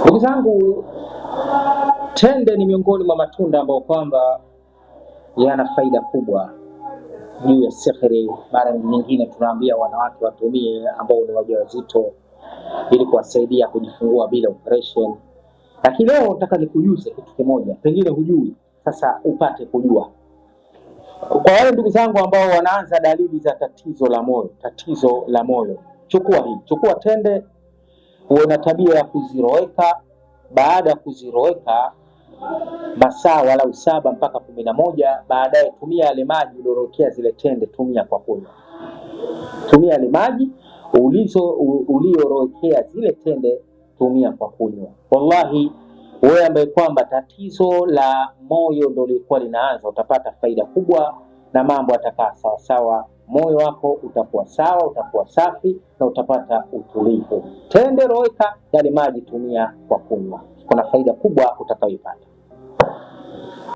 Ndugu zangu, tende ni miongoni mwa matunda ambayo kwamba yana faida kubwa juu ya sihiri. Mara nyingine tunaambia wanawake watumie ambao ni wajawazito ili kuwasaidia kujifungua bila operation. Lakini leo nataka nikujuze kitu kimoja, pengine hujui, sasa upate kujua. Kwa wale ndugu zangu ambao wanaanza dalili za tatizo la moyo, chukua tende, uwe tabia ya kuziroweka. Baada ya kuziroweka masaa walau 7 mpaka 11, baadaye tumia yale maji uliorokea zile tende, tumia kwa kunywa. Tumia yale maji uliorokea zile tende, tumia kwa kunywa. Wallahi, wewe ambaye kwamba tatizo la moyo ndio lilikuwa linaanza, utapata faida kubwa na mambo yatakaa sawa sawa. Moyo wako utakuwa sawa, utakuwa safi na utapata utulivu. Tende roweka, yale maji tumia kwa kunywa. Kuna faida kubwa utakayoipata.